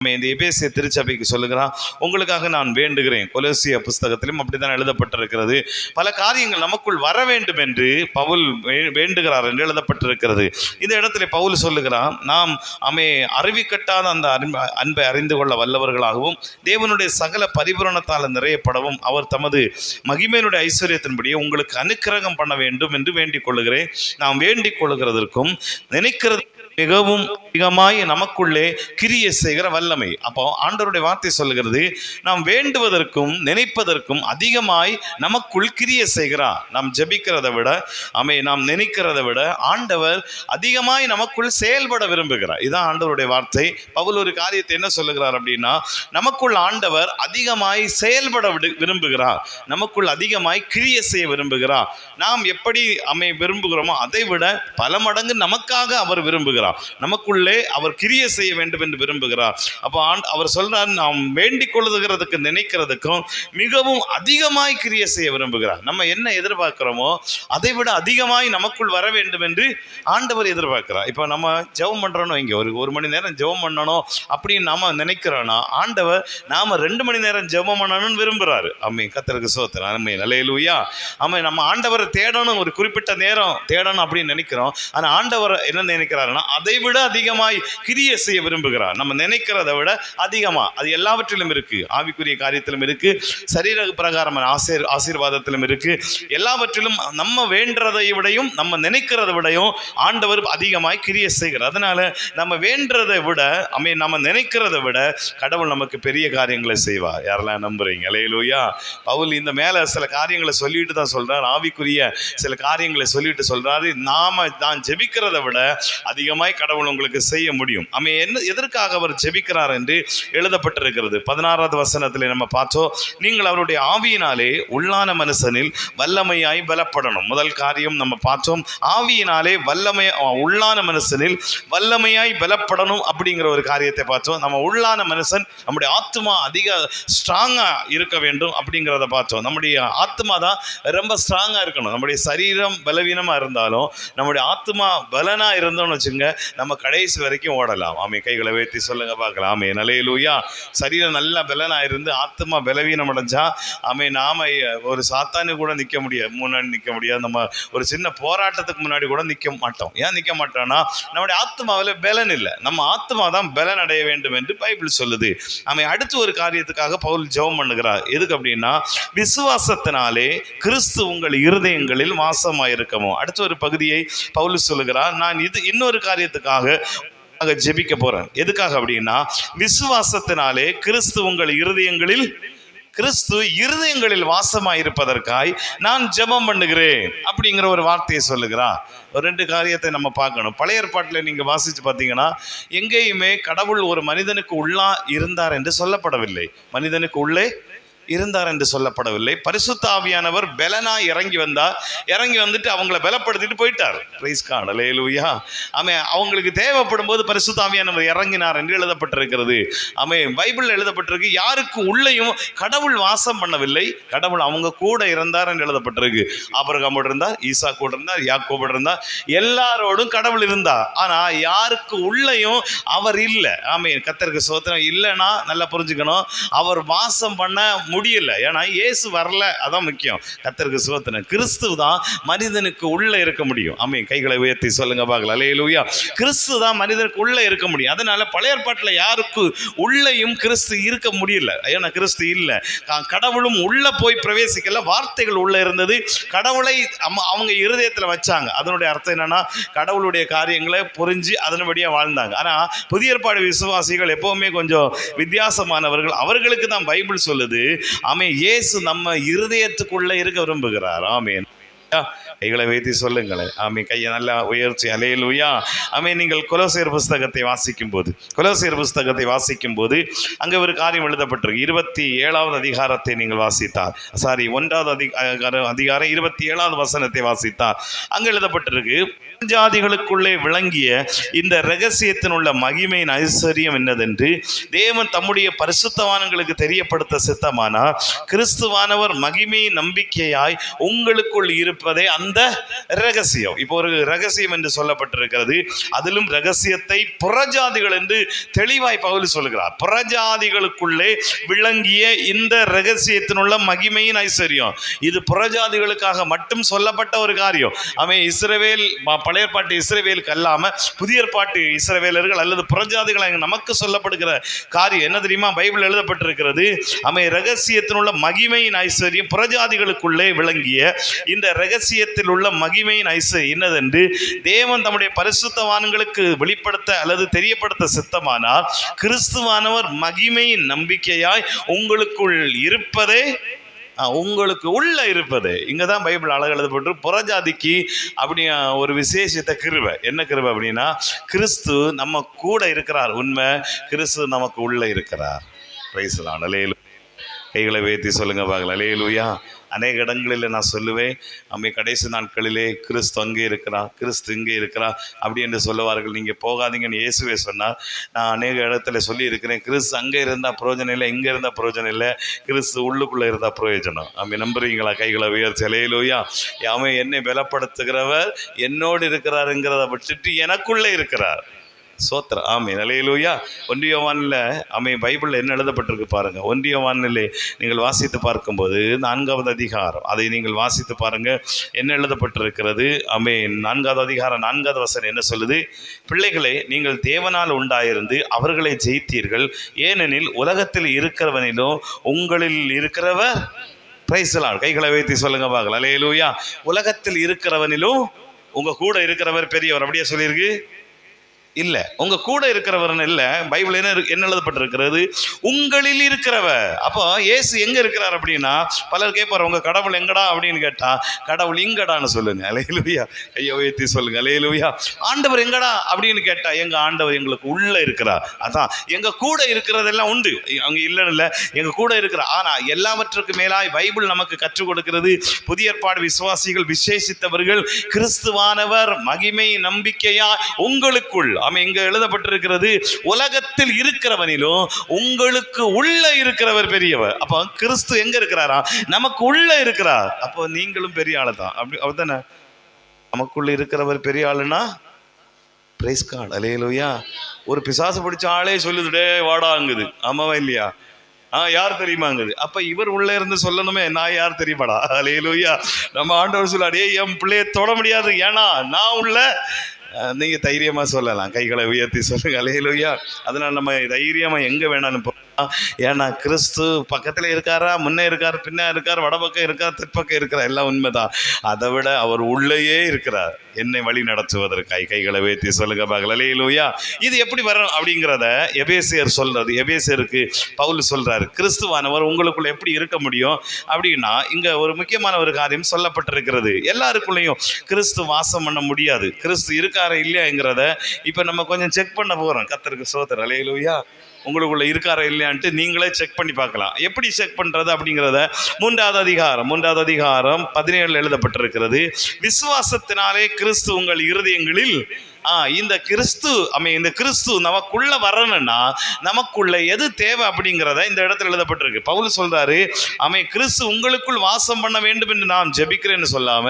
இந்த எபேசிய திருச்சபைக்கு சொல்லுகிறான், உங்களுக்காக நான் வேண்டுகிறேன். கொலோசிய புஸ்தகத்திலும் அப்படித்தான் எழுதப்பட்டிருக்கிறது. பல காரியங்கள் நமக்குள் வர வேண்டும் என்று பவுல் வேண்டுகிறார் என்று எழுதப்பட்டிருக்கிறது. இந்த இடத்துல பவுல் சொல்லுகிறான், நாம் அறிவிக்கட்டாத அந்த அன்பை அறிந்து கொள்ள வல்லவர்களாகவும் தேவனுடைய சகல பரிபூரணத்தால் நிறையப்படவும் அவர் தமது மகிமையினுடைய ஐஸ்வர்யத்தின்படியே உங்களுக்கு அனுக்கிரகம் பண்ண வேண்டும் என்று வேண்டிக் கொள்ளுகிறேன். நாம் வேண்டிக் கொள்ளுகிறதற்கும் நினைக்கிறது மிகவும் அதிகமாய் நமக்குள்ளே கிரியை செய்கிற வல்லமை. அப்போ ஆண்டவருடைய வார்த்தை சொல்லுகிறது, நாம் வேண்டுவதற்கும் நினைப்பதற்கும் அதிகமாய் நமக்குள் கிரியை செய்கிறார். நாம் ஜெபிக்கிறதை விட நாம் நினைக்கிறதை விட ஆண்டவர் அதிகமாய் நமக்குள் செயல்பட விரும்புகிறார். இதுதான் ஆண்டவருடைய வார்த்தை. பவுல் ஒரு காரியத்தை என்ன சொல்லுகிறார் அப்படின்னா, நமக்குள் ஆண்டவர் அதிகமாய் செயல்பட விரும்புகிறார், நமக்குள் அதிகமாய் கிரியை செய்ய விரும்புகிறார். நாம் எப்படி விரும்புகிறோமோ அதை விட பல மடங்கு நமக்காக அவர் விரும்புகிறார், நமக்குள்ளே அவர் கிரியை செய்ய வேண்டும் என்று விரும்புகிறார். அப்போ அவர் சொல்றார், நாம் வேண்டிக் கொள்ளுகிறதுக்கு நினைக்கிறதுக்கும் மிகவும் அதிகமாய் கிரியை செய்ய விரும்புகிறார். நம்ம என்ன எதிர்பார்க்கிறோமோ அதை விட அதிகமாய் நமக்குள் வர வேண்டும் என்று ஆண்டவர் எதிர்பார்க்கிறார். இப்போ நம்ம ஜெபம் பண்றோம், இங்கே ஒரு மணி நேரம் ஜெபம் பண்ணணும் அப்படின்னு நாம நினைக்கிறோன்னா, ஆண்டவர் நாம 2 மணி நேரம் ஜெபம் பண்ணணும்னு விரும்புறாரு. கர்த்தருக்கு ஸ்தோத்திரம். அல்லேலூயா. நம்ம ஆண்டவரை தேடணும், ஒரு குறிப்பிட்ட நேரம் தேடணும் அப்படின்னு நினைக்கிறோம். ஆனால் ஆண்டவர் என்ன நினைக்கிறாருன்னா, அதை விட அதிகமாய் கிரியை செய்ய விரும்புகிறார். நம்ம நினைக்கிறதை விட அதிகமா, அது எல்லாவற்றிலும் இருக்கு, ஆவிக்குரிய காரியத்திலும் இருக்கு, சரீர பிரகாரமான ஆசீர்வாதத்திலும் இருக்கு. எல்லாவற்றிலும் நம்ம வேண்டதை விடையும் நம்ம நினைக்கிறதை விடையும் ஆண்டவர் அதிகமாய் கிரியை செய்கிறார். அதனால நம்ம வேண்டதை விட நம்ம நினைக்கிறதை விட கடவுள் நமக்கு பெரிய காரியங்களை செய்வார். யாரெல்லாம் நம்புறீங்க? அல்லேலூயா. பவுல் இந்த மேல சில காரியங்களை சொல்லிட்டு தான் சொல்றார், ஆவிக்குரிய சில காரியங்களை சொல்லிட்டு சொல்றாரு, நான் ஜெபிக்கிறதை விட அதிகமாய் கடவுள் உங்களுக்கு செய்ய முடியும். எதற்காக அவர் ஜெபிக்கிறார் என்று எழுதப்பட்டிருக்கிறது. 16வது வசனத்தில் நம்ம பார்த்தோம், நீங்கள் அவருடைய ஆவியினாலே உள்ளான மனுஷனில் வல்லமையாய் பலப்படணும். முதல் காரியம் நம்ம பார்த்தோம், ஆவியினாலே உள்ளான மனுஷனில் வல்லமையாய் பலப்படணும் அப்படிங்கிற ஒரு காரியத்தை பார்த்தோம். நம்ம உள்ளான மனுஷன், நம்முடைய ஆத்மா அதிக ஸ்ட்ராங்கா இருக்க வேண்டும் அப்படிங்கிறத பார்த்தோம். நம்முடைய ஆத்மா தான் ரொம்ப ஸ்ட்ராங்கா இருக்கணும். நம்முடைய சரீரம் பலவீனமா இருந்தாலும் நம்முடைய ஆத்மா பலனா இருந்தோம்னு வச்சுங்க, நம்ம கடைசி வரைக்கும் ஓடலாம். கைகளை உயர்த்தி சொல்லுங்க பார்க்கலாம். அல்லேலூயா. சரீரம் நல்லா பலனா இருந்து ஆத்மா பலவீனம் அடைஞ்சா நாம ஒரு சாத்தானு கூட முன்னாடி நிற்க முடியாது. நம்ம ஒரு சின்ன போராட்டத்துக்கு முன்னாடி கூட நிற்க மாட்டோம். ஏன் நிற்க மாட்டோம்னா, நம்முடைய ஆத்மாவில் பலன் இல்லை. நம்ம ஆத்மா தான் பலன் அடைய வேண்டும் என்று பைபிள் சொல்லுது. அடுத்து ஒரு காரியத்துக்காக பவுல் ஜெபம் பண்ணுகிறார். எதுக்கு அப்படின்னா, விசுவாசத்தினாலே கிறிஸ்து உங்கள் இருதயங்களில் வாசமாயிருக்கமோ. அடுத்த ஒரு பகுதியை பவுல் சொல்லுகிறார், நான் இன்னொரு காரியத்துக்காக ஜெபிக்க போறேன். எதுக்காக அப்படின்னா, விசுவாசத்தினாலே கிறிஸ்து உங்கள் இருதயங்களில் வாசமாயிருப்பதற்காய் நான் ஜெபம் பண்ணுகிறேன் அப்படிங்கிற ஒரு வார்த்தையை சொல்லுகிறான். ஒரு 2 காரியத்தை நம்ம பார்க்கணும். பழைய ஏற்பாட்டில் நீங்க வாசிச்சு பார்த்தீங்கன்னா, எங்கேயுமே கடவுள் ஒரு மனிதனுக்கு உள்ளா இருந்தார் என்று சொல்லப்படவில்லை, மனிதனுக்கு உள்ளே இருந்தார் என்று சொல்லப்படவில்லை. பரிசுத்த ஆவியானவர் பலனா இறங்கி வந்துட்டு அவங்கள பலப்படுத்திட்டு போயிட்டார். Praise God. அல்லேலூயா. அவங்களுக்கு தேவைப்படும் போது பரிசுத்த ஆவியானவர் இறங்கினார் என்று எழுதப்பட்டிருக்கிறது. பைபிள் எழுதப்பட்டிருக்கு, யாருக்கு உள்ளேயும் கடவுள் வாசம் பண்ணவில்லை, கடவுள் அவங்க கூட இருந்தார் என்று எழுதப்பட்டிருக்கு. ஆபிரகாமோடு இருந்தார், ஈசா கூட இருந்தார், யாக்கோபோடு இருந்தார், எல்லாரோடும் கடவுள் இருந்தார். ஆனா யாருக்கு உள்ளேயும் அவர் இல்லை. கர்த்தருக்கு ஸ்தோத்திரம். இல்லைன்னா நல்லா புரிஞ்சுக்கணும், அவர் வாசம் பண்ண முடியல. ஏன்னா இயேசு வரல, அதான் முக்கியம். கர்த்தருக்கு ஸ்தோத்திரம். கிறிஸ்து தான் மனிதனுக்கு உள்ள இருக்க முடியும். கைகளை உயர்த்தி சொல்லுங்க பார்க்கலாம். அல்லேலூயா. கிறிஸ்து தான் மனிதனுக்கு உள்ள இருக்க முடியும். அதனால பழைய ஏற்பாட்டில் யாருக்கு உள்ளேயும் கிறிஸ்து இருக்க முடியல. ஏன்னா கிறிஸ்து இல்லை, கடவுளும் உள்ள போய் பிரவேசிக்கல, வார்த்தைகள் உள்ள இருந்தது, கடவுளை அவங்க இருதயத்தில் வச்சாங்க. அதனுடைய அர்த்தம் என்னன்னா, கடவுளுடைய காரியங்களை புரிஞ்சு அதன்படியா வாழ்ந்தாங்க. ஆனா புதிய ஏற்பாடு விசுவாசிகள் எப்பவுமே கொஞ்சம் வித்தியாசமானவர்கள். அவர்களுக்கு தான் பைபிள் சொல்லுது, இயேசு நம்ம இருதயத்துக்குள்ள இருக்க விரும்புகிறார். கைகளை வைத்து சொல்லுங்களேன். கையை நல்லா உயர்ச்சி. அல்லேலூயா. நீங்கள் கொலோசியர் புஸ்தகத்தை வாசிக்கும் போது அங்கே ஒரு காரியம் எழுதப்பட்டிருக்கு. 27வது அதிகாரத்தை நீங்கள் வாசித்தார், 1வது அதிகாரம் 27வது வசனத்தை வாசித்தார். அங்கே எழுதப்பட்டிருக்கு, ஜாதிகளுக்குள்ளே விளங்கிய இந்த இரகசியத்தினுள்ள மகிமையின் ஐஸ்வர்யம் என்னதென்று தேவன் தம்முடைய பரிசுத்தவான்களுக்கு தெரியப்படுத்த சித்தமானார். கிறிஸ்துவானவர் மகிமை நம்பிக்கையாய் உங்களுக்குள் இருப்பதே அந்த இரகசியம். இப்போ ஒரு இரகசியம் என்று சொல்லப்பட்டிருக்கிறது. அதிலும் இரகசியத்தை புறஜாதிகள் என்று தெளிவாய் பவுல் சொல்கிறார். புறஜாதிகளுக்குள்ளே விளங்கிய இந்த இரகசியத்தினுள்ள மகிமையின் ஐஸ்வர்யம், இது புறஜாதிகளுக்காக மட்டும் சொல்லப்பட்ட ஒரு காரியம். அவன் இஸ்ரவேல், பழைய ஏற்பாட்டு இஸ்ரவேலுக்கு அல்லாம புதிய ஏற்பாட்டு இஸ்ரவேலர்கள் அல்லது புறஜாதிகள் நமக்கு சொல்லப்படுகிற காரியம் என்ன தெரியுமா? பைபிள் எழுதப்பட்டிருக்கிறது, அவன் இரகசியத்தினுள்ள மகிமையின் ஐஸ்வர்யம் புறஜாதிகளுக்குள்ளே விளங்கிய இந்த இரகசியத்தில் உள்ள மகிமையின் ஐஸ்வர்யம் என்னதென்று தேவன் தம்முடைய பரிசுத்தவான்களுக்கு வெளிப்படுத்த அல்லது தெரியப்படுத்த சித்தமானார். கிறிஸ்துவானவர் மகிமையின் நம்பிக்கையாய் உங்களுக்குள் இருப்பதே, உங்களுக்கு உள்ள இருப்பது. இங்கே தான் பைபிள் அழகு எழுதப்பட்டு புறஜாதிக்கு அப்படி ஒரு விசேஷத்தை கிருபை. என்ன கிருபை அப்படின்னா, கிறிஸ்து நம்ம கூட இருக்கிறார். உண்மை, கிறிஸ்து நமக்கு உள்ள இருக்கிறார். பிரைஸ்லான். அல்லேலூயா. கைகளை உயர்த்தி சொல்லுங்க பார்க்கலாம். அல்லேலூயா. அநேக இடங்களில் நான் சொல்லுவேன், நம்ம கடைசி நாட்களிலே கிறிஸ்து அங்கே இருக்கிறா, கிறிஸ்து இங்கே இருக்கிறா அப்படி என்று சொல்லுவார்கள். நீங்கள் போகாதீங்கன்னு இயேசுவே சொன்னார். நான் அநேக இடத்துல சொல்லியிருக்கிறேன், கிறிஸ்து அங்கே இருந்தால் பிரயோஜனம் இல்லை, இங்கே இருந்தால் பிரயோஜனம் இல்லை, கிறிஸ்து உள்ளுக்குள்ளே இருந்தால் பிரயோஜனம். அப்படி நம்புறீங்களா? கைகளை உயர்த்தி அல்லேலூயா. அவன் என்னை பலப்படுத்துகிறவர் என்னோடு இருக்கிறாருங்கிறத விட்டுட்டு எனக்குள்ளே இருக்கிறார். சோத்திரம். ஆமென். அல்லேலூயா. 1 யோவானில் பைபிளில் என்ன எழுதப்பட்டிருக்கு பாருங்கள். 1 யோவானிலே நீங்கள் வாசித்து பார்க்கும்போது 4வது அதிகாரம், அதை நீங்கள் வாசித்து பாருங்கள். என்ன எழுதப்பட்டிருக்கிறது? 4வது அதிகாரம் 4வது வசனம் என்ன சொல்லுது? பிள்ளைகளே, நீங்கள் தேவனால் உண்டாயிருந்து அவர்களை ஜெயித்தீர்கள், ஏனெனில் உலகத்தில் இருக்கிறவனிலும் உங்களில் இருக்கிறவர். Price the Lord. கைகளை வைத்து சொல்லுங்க பார்க்கலாம். அல்லேலூயா. உலகத்தில் இருக்கிறவனிலும் உங்க கூட இருக்கிறவர் பெரியவர். அப்படியே சொல்லியிருக்கு இல்லை, உங்க கூட இருக்கிறவர்னு இல்லை. பைபிள் என்ன எழுதப்பட்டிருக்கிறது? உங்களில் இருக்கிறவர். அப்போ இயேசு எங்க இருக்கிறார் அப்படின்னா, பலர் கேட்பார், உங்க கடவுள் எங்கடா அப்படின்னு கேட்டா, கடவுள் இங்கடான்னு சொல்லுங்க. அல்லேலூயா. ஐயோ ஏத்தி சொல்லுங்க. அல்லேலூயா. ஆண்டவர் எங்கடா அப்படின்னு கேட்டா, எங்க ஆண்டவர் எங்களுக்கு உள்ள இருக்கிறார். அதான் எங்க கூட இருக்கிறதெல்லாம் உண்டு, அங்க இல்லைன்னு இல்லை, எங்க கூட இருக்கிறார். ஆனா எல்லாவற்றுக்கு மேலாய் பைபிள் நமக்கு கற்றுக் கொடுக்கிறது, புதிய ஏற்பாடு விசுவாசிகள் விசேஷித்தவர்கள் கிறிஸ்துவானவர் மகிமை நம்பிக்கையா உங்களுக்குள். இங்க எழுதப்பட்டிருக்கிறது, உலகத்தில் இருக்கிறவனிலும் உங்களுக்கு உள்ள இருக்கிறவர் பெரியவர். அப்போ கிறிஸ்து எங்க இருக்கிறாரா? நமக்கு உள்ள இருக்கிறார். அப்போ நீங்களும் பெரிய ஆளு தான். அப்படி அப்படித்தானே? நமக்குள்ள இருக்கிறவர் பெரிய ஆளுன்னா பிரைஸ் கார்டு. அல்லேலூயா. ஒரு பிசாசு பிடிச்ச ஆளே சொல்லுதுடே வாடாங்குது. ஆமாவா இல்லையா? யார் தெரியுமாங்குது. அப்ப இவர் உள்ள இருந்து சொல்லணுமே, நான் யார் தெரியுமாடா? அல்லேலூயா. நம்ம ஆண்டவர் சொல்லாடே, என் பிள்ளைய தொட முடியாது, ஏன்னா நான் உள்ள. நீங்க தைரியமா சொல்லலாம். கைகளை உயர்த்தி சொல்லுங்க. அல்லேலூயா. அதனால நம்ம தைரியமா எங்க வேணாலும் போகலாம். ஏன்னா கிறிஸ்து பக்கத்துல இருக்காரா, முன்னே இருக்கார், பின்ன இருக்கார், வடபக்கம் இருக்கார், தெற்பக்கம் இருக்கிறார், எல்லாம் உண்மைதான். அதை விட அவர் உள்ளேயே இருக்கிறார், என்னை வழி நடத்துவதற்காய். கைகளை உயர்த்தி சொல்லுங்க பார்க்கலாம். அல்லேலூயா. இது எப்படி வரும் அப்படிங்கிறத எபேசியர் சொல்றது. எபேசியருக்கு பவுல் சொல்றாரு, கிறிஸ்துவானவர் உங்களுக்குள்ள எப்படி இருக்க முடியும் அப்படின்னா, இங்க ஒரு முக்கியமான ஒரு காரியம் சொல்லப்பட்டிருக்கிறது. எல்லாருக்குள்ளேயும் கிறிஸ்து வாசம் பண்ண முடியாது. கிறிஸ்து இருக்காரா இல்லையாங்கிறத இப்ப நம்ம கொஞ்சம் செக் பண்ண போறோம். கர்த்தருக்கு ஸ்தோத்திரம். அல்லேலூயா. உங்களுக்குள்ள இருக்காரா இல்லையான்ட்டு நீங்களே செக் பண்ணி பார்க்கலாம். எப்படி செக் பண்றது அப்படிங்கிறத 3வது அதிகாரம் 17 எழுதப்பட்டிருக்கிறது. விசுவாசத்தினாலே கிறிஸ்து உங்கள் இருதயங்களில், இந்த கிறிஸ்து நமக்குள்ள வரணும்னா நமக்குள்ள எது தேவை அப்படிங்கிறத இந்த இடத்துல எழுதப்பட்டிருக்கு. பவுல் சொல்றாரு, கிறிஸ்து உங்களுக்குள் வாசம் பண்ண வேண்டும் என்று நாம் ஜெபிக்கிறேன்னு சொல்லாம,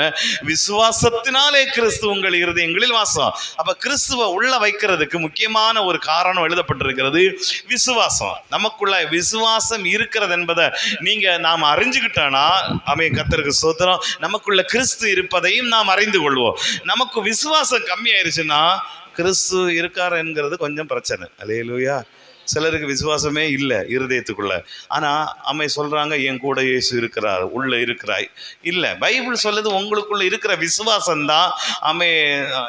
விசுவாசத்தினாலே கிறிஸ்து உங்கள் இருதயங்களில் வாசம். அப்ப கிறிஸ்துவ உள்ள வைக்கிறதுக்கு முக்கியமான ஒரு காரணம் எழுதப்பட்டிருக்கிறது, விசுவாசம். நமக்குள்ள விசுவாசம் இருக்கிறது என்பதை நாம் அறிஞ்சுக்கிட்டோம்னா, கர்த்தருக்கு ஸ்தோத்திரம், நமக்குள்ள கிறிஸ்து இருப்பதையும் நாம் அறிந்து கொள்வோம். நமக்கு விசுவாசம் கம்மியாயிருச்சுன்னா கிறிஸ்து இருக்கார் என்கிறது கொஞ்சம் பிரச்சனை. அல்லேலூயா. சிலருக்கு விசுவாசமே இல்லை இருதயத்துக்குள்ள. ஆனா சொல்றாங்க, என் கூட இயேசு இருக்கிறார், உள்ள இருக்கிறாய். இல்லை, பைபிள் சொல்லுது உங்களுக்குள்ள இருக்கிற விசுவாசம் தான்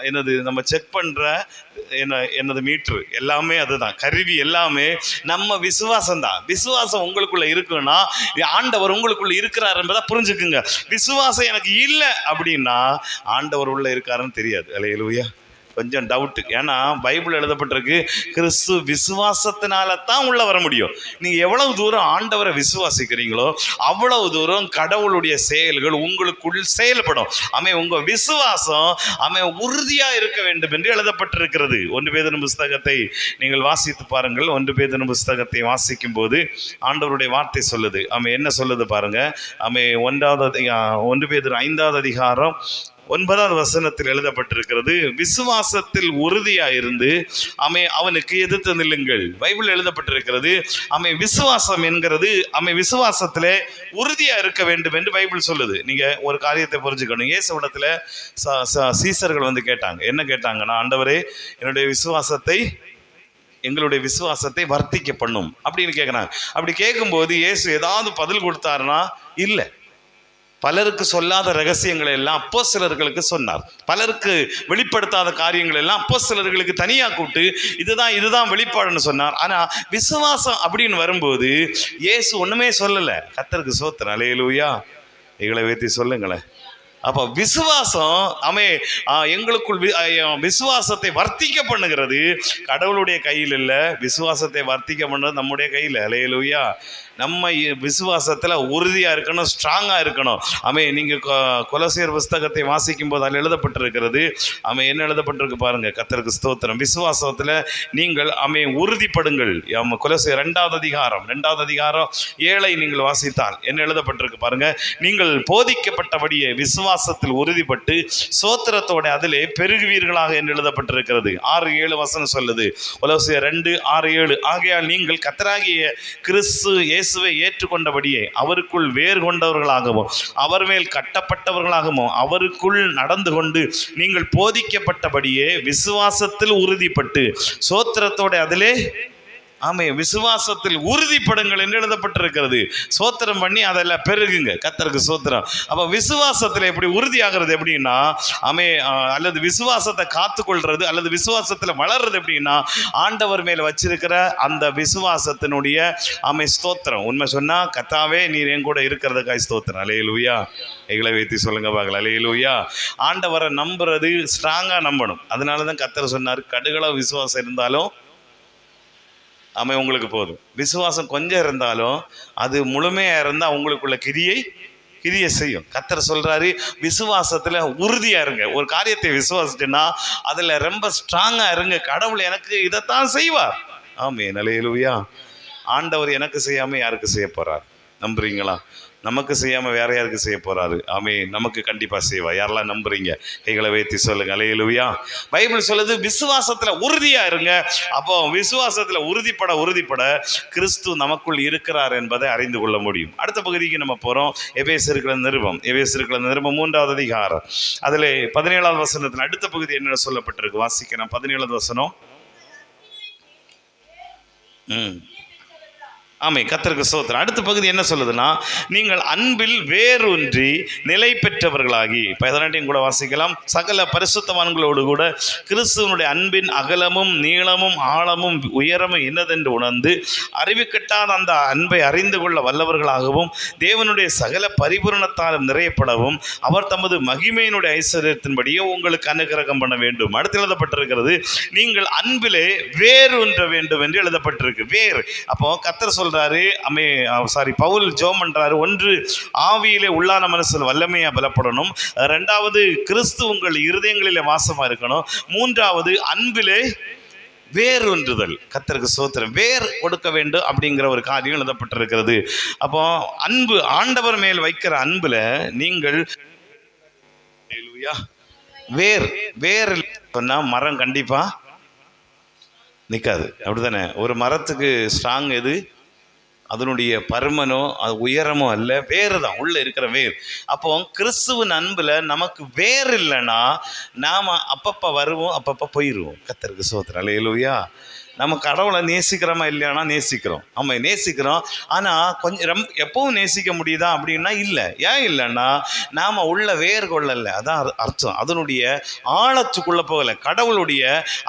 என்னது நம்ம செக் பண்ற என்னது மீட்ரு எல்லாமே அதுதான், கருவி எல்லாமே நம்ம விசுவாசம் தான். விசுவாசம் உங்களுக்குள்ள இருக்குன்னா ஆண்டவர் உங்களுக்குள்ள இருக்கிறார் என்பதை புரிஞ்சுக்குங்க. விசுவாசம் எனக்கு இல்லை அப்படின்னா ஆண்டவர் உள்ள இருக்காருன்னு தெரியாது. அல்லேலூயா. கொஞ்சம் டவுட்டு. ஏன்னா பைபிள் எழுதப்பட்டிருக்கு கிறிஸ்து விசுவாசத்தினால தான் உள்ள வர முடியும். நீங்கள் எவ்வளவு தூரம் ஆண்டவரை விசுவாசிக்கிறீங்களோ அவ்வளவு தூரம் கடவுளுடைய செயல்கள் உங்களுக்குள் செயல்படும். உங்கள் விசுவாசம் உறுதியாக இருக்க வேண்டும் என்று எழுதப்பட்டிருக்கிறது. 1 பேதுரு புஸ்தகத்தை நீங்கள் வாசித்து பாருங்கள். 1 பேதுரு புஸ்தகத்தை வாசிக்கும் போது ஆண்டவருடைய வார்த்தை சொல்லுது. என்ன சொல்லுது பாருங்க. 1 பேதுரு 5வது அதிகாரம் 9வது வசனத்தில் எழுதப்பட்டிருக்கிறது, விசுவாசத்தில் உறுதியாக இருந்து அவனுக்கு எதிர்த்து நில்லுங்கள். பைபிள் எழுதப்பட்டிருக்கிறது. விசுவாசம் என்கிறது விசுவாசத்திலே உறுதியா இருக்க வேண்டும் என்று பைபிள் சொல்லுது. நீங்க ஒரு காரியத்தை புரிஞ்சுக்கணும். இயேசுவிடத்துல சீசர்கள் கேட்டாங்க. என்ன கேட்டாங்கன்னா, ஆண்டவரே எங்களுடைய விசுவாசத்தை வர்த்திக்க பண்ணும் அப்படின்னு கேட்குறாங்க. அப்படி கேட்கும்போது இயேசு ஏதாவது பதில் கொடுத்தாருன்னா இல்லை. பலருக்கு சொல்லாத ரகசியங்களை எல்லாம் அப்போஸ்தலர்களுக்கு சொன்னார். பலருக்கு வெளிப்படுத்தாத காரியங்கள் எல்லாம் அப்போஸ்தலர்களுக்கு தனியாக கூப்பிட்டு இதுதான் வெளிப்பாடுன்னு சொன்னார். ஆனால் விசுவாசம் அப்படின்னு வரும்போது இயேசு ஒன்றுமே சொல்லலை. கர்த்தருக்கு ஸ்தோத்திரம், அல்லேலூயா. எங்களை வைத்து சொல்லுங்களேன். அப்போ விசுவாசம் எங்களுக்குள் விசுவாசத்தை வர்த்திக்க பண்ணுகிறது கடவுளுடைய கையில் இல்லை. விசுவாசத்தை வர்த்திக்க பண்ணுறது நம்முடைய கையில். அல்லேலூயா. நம்ம விசுவாசத்தில் உறுதியாக இருக்கணும், ஸ்ட்ராங்காக இருக்கணும். நீங்கள் கொலோசியர் புஸ்தகத்தை வாசிக்கும் போது அதில் எழுதப்பட்டிருக்கிறது. என்ன எழுதப்பட்டிருக்கு பாருங்கள். கர்த்தருக்கு ஸ்தோத்திரம். விசுவாசத்தில் நீங்கள் உறுதிப்படுங்கள். கொலோசியர் 2வது அதிகாரம் 7 நீங்கள் வாசித்தால் என்ன எழுதப்பட்டிருக்கு பாருங்கள். நீங்கள் போதிக்கப்பட்டபடியே விசுவாசத்தில் உறுதிப்பட்டு சோத்திரத்தோட அதிலே பெருகுவீர்களாக என்று எழுதப்பட்டிருக்கிறது. 6-7 வசனம் சொல்லுது. கொலோசியர் 2:6-7. ஆகையால் நீங்கள் கர்த்தராகிய கிறிஸ்து இயேசுவை ஏற்றுக்கொண்டபடியே அவருக்குள் வேறு கொண்டவர்களாகவும் அவர் மேல் கட்டப்பட்டவர்களாகவும் அவருக்குள் நடந்து கொண்டு நீங்கள் போதிக்கப்பட்டபடியே விசுவாசத்தில் உறுதிப்பட்டு சோத்திரத்தோட அதிலே விசுவாசத்தில் உறுதிப்படுங்கள் என்று எழுதப்பட்டிருக்கிறது. சோத்திரம் பண்ணி அதெல்லாம் பெருகுங்க. கர்த்தருக்கு சோத்திரம். அப்போ விசுவாசத்தில் எப்படி உறுதியாகிறது எப்படின்னா அல்லது விசுவாசத்தை காத்துக்கொள்றது அல்லது விசுவாசத்தில் வளர்றது எப்படின்னா ஆண்டவர் மேல் வச்சிருக்கிற அந்த விசுவாசத்தினுடைய ஸ்தோத்திரம். உண்மை சொன்னால் கர்த்தாவே நீர் என் கூட இருக்கிறதுக்காய் ஸ்தோத்திரம். அல்லேலூயா. எங்களை வைத்து சொல்லுங்க பார்க்கலாம். அல்லேலூயா. ஆண்டவரை நம்புறது ஸ்ட்ராங்காக நம்பணும். அதனால தான் கர்த்தர் சொன்னார், கடுகளவு விசுவாசம் இருந்தாலும் உங்களுக்கு போதும். விசுவாசம் கொஞ்சம் இருந்தாலும் அது முழுமையாக இருந்தால் உங்களுக்குள்ள கிரியை செய்யும். கர்த்தர் சொல்கிறாரு, விசுவாசத்தில் உறுதியாக இருங்க. ஒரு காரியத்தை விசுவாசிச்சுன்னா அதில் ரொம்ப ஸ்ட்ராங்காக இருங்க. கடவுள் எனக்கு இதைத்தான் செய்வார். ஆமென், அல்லேலூயா. ஆண்டவர் எனக்கு செய்யாமல் யாருக்கு செய்ய போகிறார்? நம்புறீங்களா? நமக்கு செய்யாமல் வேற யாருக்கு செய்ய போகிறாரு? நமக்கு கண்டிப்பாக செய்வா. யாரெல்லாம் நம்புறீங்க கைகளை வைத்து சொல்லுங்க. அல்லேலூயா. பைபிள் சொல்லுது விசுவாசத்தில் உறுதியாக இருங்க. அப்போ விசுவாசத்தில் உறுதிப்பட கிறிஸ்து நமக்குள் இருக்கிறார் என்பதை அறிந்து கொள்ள முடியும். அடுத்த பகுதிக்கு நம்ம போகிறோம். எபேசியர் நிருபம் 3வது அதிகாரம் அதில் 17வது வசனத்தில் அடுத்த பகுதி என்ன சொல்லப்பட்டிருக்கு வாசிக்கிறேன். 17வது வசனம். கர்த்தருக்கு ஸ்தோத்திரம். அடுத்த பகுதி என்ன சொல்லுதுன்னா, நீங்கள் அன்பில் வேரூன்றி நிலை பெற்றவர்களாகி 18 கூட வாசிக்கலாம். சகல பரிசுத்தவான்களோடு கூட கிறிஸ்துவனுடைய அன்பின் அகலமும் நீளமும் ஆழமும் உயரமும் என்னதென்று உணர்ந்து அறிவிக்கட்டாத அந்த அன்பை அறிந்து கொள்ள வல்லவர்களாகவும் தேவனுடைய சகல பரிபூரணத்தாலும் நிறையப்படவும் அவர் தமது மகிமையினுடைய ஐஸ்வர்யத்தின்படியே உங்களுக்கு அனுக்கிரகம் பண்ண வேண்டும். அடுத்து எழுதப்பட்டிருக்கிறது, நீங்கள் அன்பிலே வேரூன்ற வேண்டும் என்று எழுதப்பட்டிருக்கு. வேர். அப்போ கர்த்தர் சொல்றாரு, பவுல் ஜெபம் பண்றாரு. ஒன்று, ஆவியிலே உள்ளான மனசில் வல்லமையா பலப்படணும். 2வது, கிறிஸ்து உங்கள் இருதயங்களிலே வாசமா இருக்கணும். 3வது, அன்பிலே வேரூன்றுதல். கர்த்தருக்கு ஸ்தோத்திரம். வேர் கொடுக்க வேண்டும் அப்படிங்கிற ஒரு காரியம் எழுதப்பட்டிருக்கிறது. அப்போ அன்பு, ஆண்டவர் மேல் வைக்கிற அன்புல நீங்கள் வேர் சொன்னா மரம் கண்டிப்பா நிற்காது. அப்படித்தானே? ஒரு மரத்துக்கு ஸ்ட்ராங் எது? அதனுடைய பருமனோ அது உயரமோ அல்ல, வேறு தான், உள்ளே இருக்கிற வேர். அப்போ கிறிஸ்துவின் அன்பில் நமக்கு வேர் இல்லைன்னா நாம் அப்பப்போ வருவோம், அப்பப்போ போயிடுவோம். கர்த்தருக்கு ஸ்தோத்திரம். அல்லேலூயா. நம்ம கடவுளை நேசிக்கிறோமா இல்லையானா நேசிக்கிறோம். நம்ம நேசிக்கிறோம். ஆனால் கொஞ்சம் எப்பவும் நேசிக்க முடியுதா அப்படின்னா இல்லை. ஏன் இல்லைன்னா நாம் உள்ள வேர் கொள்ளலை, அதான் அர்த்தம். அதனுடைய ஆழத்துக்குள்ளே போகலை. கடவுளுடைய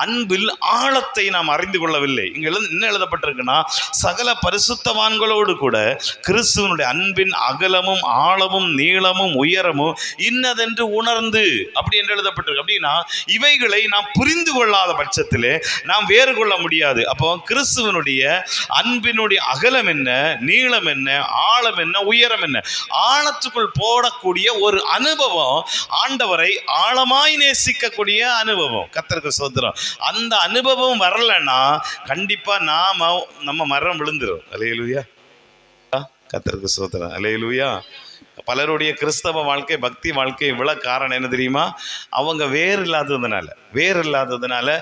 அன்பில் ஆழத்தை நாம் அறிந்து கொள்ளவில்லை. இங்கே என்ன எழுதப்பட்டிருக்குன்னா, சகல பரிசுத்தவான்களோடு கூட கிறிஸ்துவனுடைய அன்பின் அகலமும் ஆழமும் நீளமும் உயரமும் இன்னதென்று உணர்ந்து அப்படி என்று எழுதப்பட்டிருக்கு. அப்படின்னா இவைகளை நாம் புரிந்து கொள்ளாத பட்சத்திலே நாம் வேறு கொள்ள முடியாது. அப்போ கிறிஸ்துவனுடைய அன்பினுடைய அகலம் என்ன, நீளம் என்ன, ஆழம் என்ன, உயரம் என்ன, ஆழத்துக்குள் போடக்கூடிய ஒரு அனுபவம், ஆண்டவரை ஆழமாய் நேசிக்கக்கூடிய அனுபவம். கர்த்தருக்கு ஸ்தோத்திரம். அந்த அனுபவம் வரலன்னா கண்டிப்பா நம்ம மரம் விழுந்துரும். அல்லேலூயா. கர்த்தருக்கு ஸ்தோத்திரம். அல்லேலூயா. பலருடைய கிறிஸ்தவ வாழ்க்கை, பக்தி வாழ்க்கை விழ காரணம் என்ன தெரியுமா? அவங்க வேறு இல்லாததுனால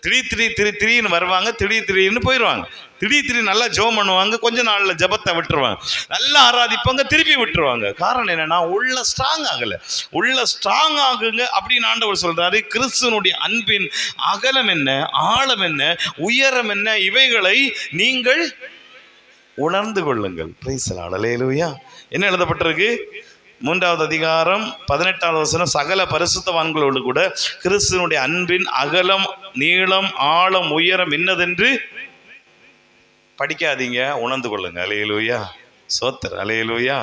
திடீர்னு வருவாங்க, திடீர்னு போயிடுவாங்க. திடீர்னு நல்லா ஜெபம் பண்ணுவாங்க, கொஞ்ச நாள்ல ஜெபத்தை விட்டுருவாங்க, நல்லா ஆராதிப்பாங்க, திருப்பி விட்டுருவாங்க. காரணம் என்னன்னா உள்ள ஸ்ட்ராங் ஆகல. உள்ள ஸ்ட்ராங் ஆகுங்க அப்படின்னு ஆண்டவர் சொல்றாரு. கிறிஸ்துவனுடைய அன்பின் அகலம் என்ன, ஆழம் என்ன, உயரம் என்ன, இவைகளை நீங்கள் உணர்ந்து கொள்ளுங்கள். Praise the Lord. அல்லேலூயா. என்ன எழுதப்பட்டிருக்கு? 3வது அதிகாரம் 18வது வசனம், சகல பரிசுத்தவான்களோடு கூட கிறிஸ்துவனுடைய அன்பின் அகலம் நீளம் ஆழம் உயரம் என்னதென்று படிக்காதீங்க, உணர்ந்து கொள்ளுங்க. அல்லேலூயா. சோத்திரம். அல்லேலூயா.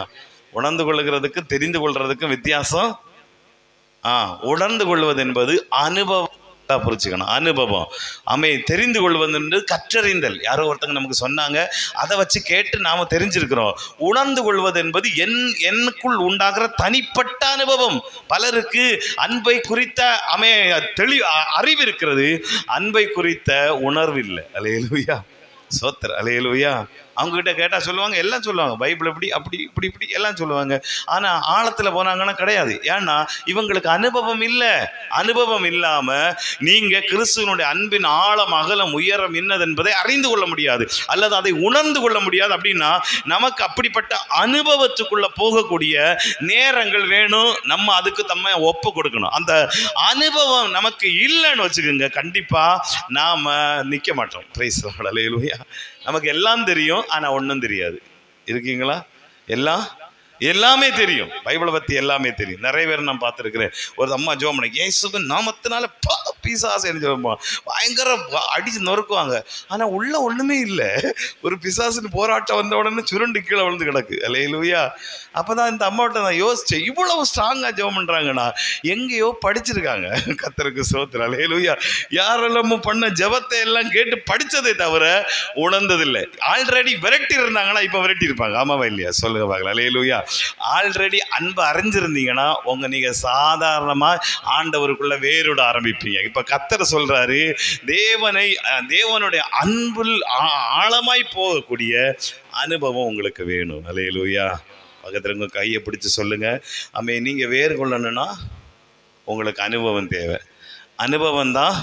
உணர்ந்து கொள்ளுகிறதுக்கும் தெரிந்து கொள்றதுக்கும் வித்தியாசம். உணர்ந்து கொள்வது என்பது அனுபவம், புரிச்சுக்கணும். அனுபவம். தெரிந்து கொள்வது என்று கற்றறிந்தல். யாரோ ஒருத்தங்க நமக்கு சொன்னாங்க, அதை வச்சு கேட்டு நாம தெரிஞ்சிருக்கிறோம். உணர்ந்து கொள்வது என்பது எனக்குள் உண்டாகிற தனிப்பட்ட அனுபவம். பலருக்கு அன்பை குறித்த அறிவு இருக்கிறது, அன்பை குறித்த உணர்வு இல்லை. அல்லேலூயா. சோத்திரம். அல்லேலூயா. அவங்க கிட்ட கேட்டால் சொல்லுவாங்க, எல்லாம் சொல்லுவாங்க, பைபிள் எப்படி அப்படி இப்படி இப்படி எல்லாம் சொல்லுவாங்க. ஆனால் ஆழத்தில் போனாங்கன்னா கிடையாது. ஏன்னா இவங்களுக்கு அனுபவம் இல்லை. அனுபவம் இல்லாமல் நீங்கள் கிறிஸ்துவனுடைய அன்பின் ஆழம் அகலம் உயரம் என்னது என்பதை அறிந்து கொள்ள முடியாது, அல்லது அதை உணர்ந்து கொள்ள முடியாது. அப்படின்னா நமக்கு அப்படிப்பட்ட அனுபவத்துக்குள்ளே போகக்கூடிய நேரங்கள் வேணும். நம்ம அதுக்கு ஒப்பு கொடுக்கணும். அந்த அனுபவம் நமக்கு இல்லைன்னு வச்சுக்கோங்க, கண்டிப்பாக நாம் நிற்க மாட்டோம். Praise the Lord. அல்லேலூயா. நமக்கு எல்லாம் தெரியும், ஆனால் ஒன்றும் தெரியாது. இருக்கீங்களா? எல்லாமே தெரியும், பைபிளை பற்றி எல்லாமே தெரியும். நிறைய பேர் நான் பார்த்துருக்கிறேன். ஒரு அம்மா ஜெபம் பண்ண, இயேசுவின் நாமத்தினால பிசாசுன்னு சொல்லுவோம், பயங்கர அடிச்சு நொறுக்குவாங்க. ஆனால் உள்ள ஒன்றுமே இல்லை. ஒரு பிசாசுன்னு போராட்டம் வந்த உடனே சுருண்டு கீழே விழுந்து கிடக்கு. அல்லேலூயா. அப்போ தான் இந்த அம்மாவிட்ட நான் யோசித்தேன், இவ்வளவு ஸ்ட்ராங்காக ஜெபம் பண்ணுறாங்கன்னா எங்கேயோ படிச்சிருக்காங்க. கர்த்தருக்கு ஸ்தோத்திரம். அல்லேலூயா. யாரெல்லாம் பண்ண ஜெபத்தை எல்லாம் கேட்டு படித்ததை தவிர உணர்ந்ததில்லை. ஆல்ரெடி விரட்டி இருந்தாங்கன்னா இப்போ விரட்டி இருப்பாங்க. ஆமாவா இல்லையா? சொல்லுங்க பார்க்கலாம். அல்லேலூயா. ஆல்ரெடி அன்பை அறிஞ்சிருந்தீங்கன்னா நீங்கள் சாதாரணமாக ஆண்டவருக்குள்ள வேரோட ஆரம்பிப்பீங்க. இப்போ கர்த்தர் சொல்றாரு, தேவனுடைய அன்பில் ஆழமாய் போகக்கூடிய அனுபவம் உங்களுக்கு வேணும். அல்லேலூயா. பக்கத்தில் உங்க கையை பிடிச்சு சொல்லுங்க, நீங்கள் வேறு கொள்ளணும்னா உங்களுக்கு அனுபவம் தேவை. அனுபவம் தான்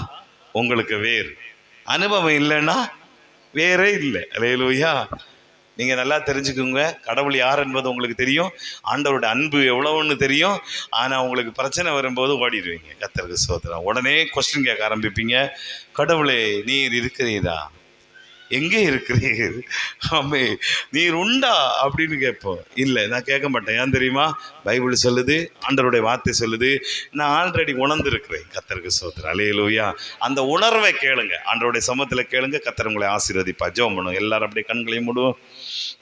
உங்களுக்கு வேறு. அனுபவம் இல்லைன்னா வேறே இல்லை. அல்லேலூயா. நீங்கள் நல்லா தெரிஞ்சுக்குங்க, கடவுள் யார் என்பது உங்களுக்கு தெரியும், ஆண்டவருடைய அன்பு எவ்வளோன்னு தெரியும். ஆனால் உங்களுக்கு பிரச்சனை வரும்போது ஓடிடுவீங்க. கர்த்தருக்கு ஸ்தோத்திரம். உடனே கொஸ்டின் கேட்க ஆரம்பிப்பீங்க, கடவுளே நீர் இருக்கிறீரா, எங்கே இருக்கிறீர், நீர் உண்டா அப்படின்னு கேட்போம். இல்லை, நான் கேட்க மாட்டேன். ஏன் தெரியுமா? பைபிள் சொல்லுது, ஆண்டவருடைய வார்த்தை சொல்லுது, நான் ஆல்ரெடி உணர்ந்திருக்கிறேன். கர்த்தருக்கு ஸ்தோத்திரம். அல்லேலூயா. அந்த உணர்வை கேளுங்க, ஆண்டவருடைய சமூகத்தில் கேளுங்க, கர்த்தர் உங்களை ஆசீர்வதிப்பார். ஜெபம் பண்ணுவோம். எல்லாரும் அப்படியே கண்களையும் மூடுவோம்.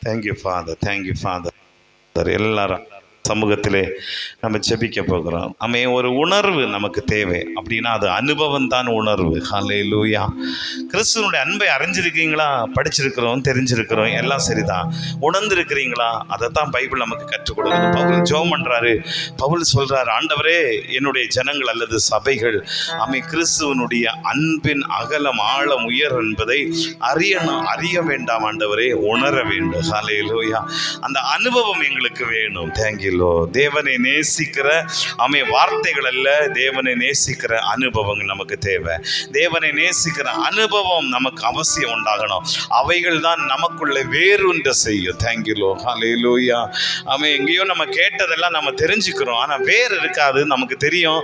Thank you father, thank you father. எல்லாரும் சமூகத்திலே நம்ம ஜெபிக்க போகிறோம். ஒரு உணர்வு நமக்கு தேவை. அப்படின்னா அது அனுபவம் தான் உணர்வு. ஹல்லேலூயா. கிறிஸ்துவனுடைய அன்பை அறிஞ்சிருக்கீங்களா? படிச்சிருக்கிறோம், தெரிஞ்சிருக்கிறோம், எல்லாம் சரிதான். உணர்ந்திருக்கிறீங்களா? அதை தான் பைபிள் நமக்கு கற்றுக் கொடுக்குது. பவுல் ஜெபம் பண்றாரு. பவுல் சொல்றாரு, ஆண்டவரே, என்னுடைய ஜனங்கள் அல்லது சபைகள் கிறிஸ்துவனுடைய அன்பின் அகலம் ஆழம் உயர் என்பதை அறிய வேண்டாம் ஆண்டவரே, உணர வேண்டும். ஹல்லேலூயா. அந்த அனுபவம் எங்களுக்கு வேணும். தேங்க்யூ தேங்க்யூலோ. தேவனை நேசிக்கிற வார்த்தைகள் அல்ல, தேவனை நேசிக்கிற அனுபவங்கள் நமக்கு தேவை. தேவனை நேசிக்கிற அனுபவம் நமக்கு அவசியம் உண்டாகணும். அவைகள் தான் நமக்குள்ள வேறொன்று செய்யும். தேங்க்யூலோ. ஹல்லேலூயா. எங்கேயோ நம்ம கேட்டதெல்லாம் நம்ம தெரிஞ்சுக்கிறோம், ஆனால் வேர் இருக்காது. நமக்கு தெரியும்